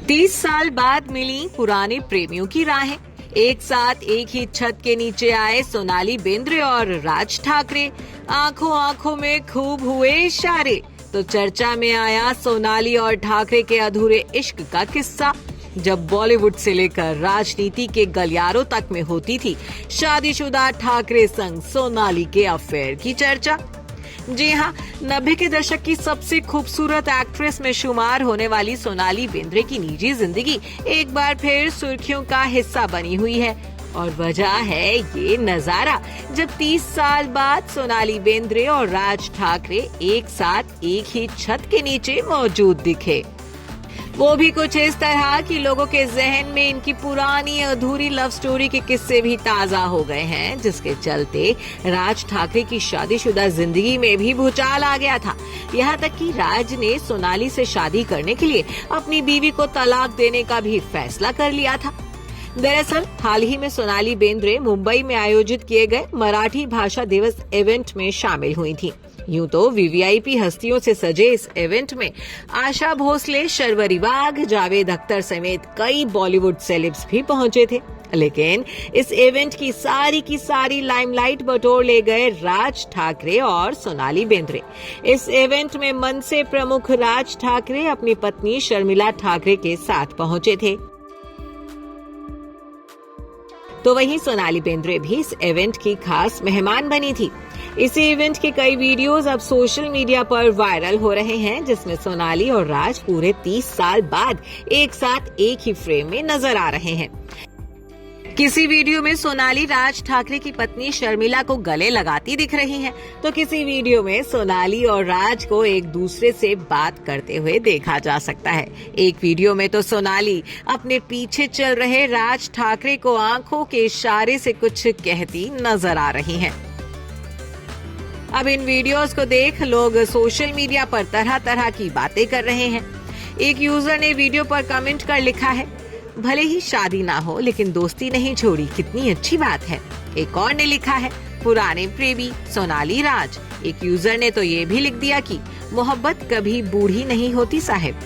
30 साल बाद मिली पुराने प्रेमियों की राहें। एक साथ एक ही छत के नीचे आए सोनाली बेंद्रे और राज ठाकरे। आंखों आंखों में खूब हुए इशारे। तो चर्चा में आया सोनाली और ठाकरे के अधूरे इश्क का किस्सा। जब बॉलीवुड से लेकर राजनीति के गलियारों तक में होती थी शादीशुदा ठाकरे संग सोनाली के अफेयर की चर्चा। जी हाँ, 90 के दशक की सबसे खूबसूरत एक्ट्रेस में शुमार होने वाली सोनाली बेंद्रे की निजी जिंदगी एक बार फिर सुर्खियों का हिस्सा बनी हुई है। और वजह है ये नजारा जब 30 साल बाद सोनाली बेंद्रे और राज ठाकरे एक साथ एक ही छत के नीचे मौजूद दिखे। वो भी कुछ इस तरह कि लोगों के जहन में इनकी पुरानी अधूरी लव स्टोरी के किस्से भी ताजा हो गए हैं, जिसके चलते राज ठाकरे की शादीशुदा जिंदगी में भी भूचाल आ गया था। यहाँ तक कि राज ने सोनाली से शादी करने के लिए अपनी बीवी को तलाक देने का भी फैसला कर लिया था। दरअसल हाल ही में सोनाली बेंद्रे मुंबई में आयोजित किए गए मराठी भाषा दिवस इवेंट में शामिल हुई थी। यूं तो वीवीआईपी हस्तियों से सजे इस इवेंट में आशा भोसले, शर्वरी बाग, जावेद अख्तर समेत कई बॉलीवुड सेलेब्स भी पहुंचे थे। लेकिन इस इवेंट की सारी लाइमलाइट बटोर ले गए राज ठाकरे और सोनाली बेंद्रे। इस इवेंट में मन से प्रमुख राज ठाकरे अपनी पत्नी शर्मिला ठाकरे के साथ पहुंचे थे, तो वहीं सोनाली बेंद्रे भी इस इवेंट की खास मेहमान बनी थी। इसी इवेंट के कई वीडियोस अब सोशल मीडिया पर वायरल हो रहे हैं, जिसमें सोनाली और राज पूरे 30 साल बाद एक साथ एक ही फ्रेम में नजर आ रहे हैं। किसी वीडियो में सोनाली राज ठाकरे की पत्नी शर्मिला को गले लगाती दिख रही हैं, तो किसी वीडियो में सोनाली और राज को एक दूसरे से बात करते हुए देखा जा सकता है। एक वीडियो में तो सोनाली अपने पीछे चल रहे राज ठाकरे को आंखों के इशारे से कुछ कहती नजर आ रही हैं। अब इन वीडियोस को देख लोग सोशल मीडिया पर तरह तरह की बातें कर रहे हैं। एक यूजर ने वीडियो पर कमेंट कर लिखा है, भले ही शादी ना हो लेकिन दोस्ती नहीं छोड़ी, कितनी अच्छी बात है। एक और ने लिखा है, पुराने प्रेमी सोनाली राज। एक यूजर ने तो ये भी लिख दिया कि मोहब्बत कभी बूढ़ी नहीं होती साहिब।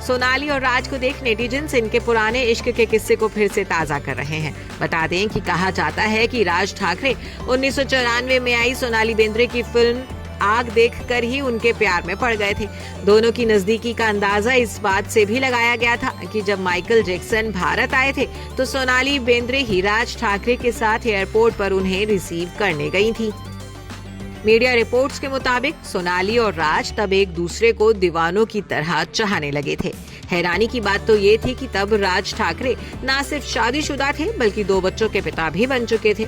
सोनाली और राज को देख नेटिजन्स इनके पुराने इश्क के किस्से को फिर से ताजा कर रहे हैं। बता दें कि कहा जाता है कि राज ठाकरे 1994 में आई सोनाली बेंद्रे की फिल्म आग देखकर ही उनके प्यार में पड़ गए थे। दोनों की नजदीकी का अंदाजा इस बात से भी लगाया गया था कि जब माइकल जैक्सन भारत आए थे तो सोनाली बेंद्रे ही राज ठाकरे के साथ एयरपोर्ट पर उन्हें रिसीव करने गई थी। मीडिया रिपोर्ट्स के मुताबिक सोनाली और राज तब एक दूसरे को दीवानों की तरह चाहने लगे थे। हैरानी की बात तो ये थी कि तब राज ठाकरे न सिर्फ शादीशुदा थे बल्कि 2 बच्चों के पिता भी बन चुके थे।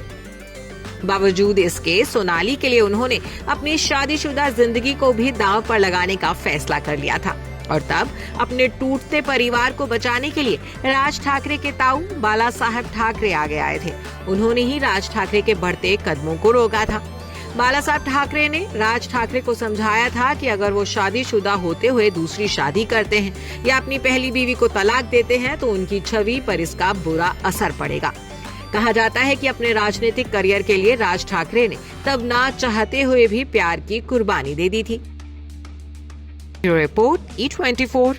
बावजूद इसके सोनाली के लिए उन्होंने अपनी शादीशुदा जिंदगी को भी दांव पर लगाने का फैसला कर लिया था। और तब अपने टूटते परिवार को बचाने के लिए राज ठाकरे के ताऊ बाला साहब ठाकरे आगे आए थे। उन्होंने ही राज ठाकरे के बढ़ते कदमों को रोका था। बाला साहब ठाकरे ने राज ठाकरे को समझाया था कि अगर वो शादीशुदा होते हुए दूसरी शादी करते हैं या अपनी पहली बीवी को तलाक देते हैं तो उनकी छवि पर इसका बुरा असर पड़ेगा। कहा जाता है कि अपने राजनीतिक करियर के लिए राज ठाकरे ने तब ना चाहते हुए भी प्यार की कुर्बानी दे दी थी। Report E24।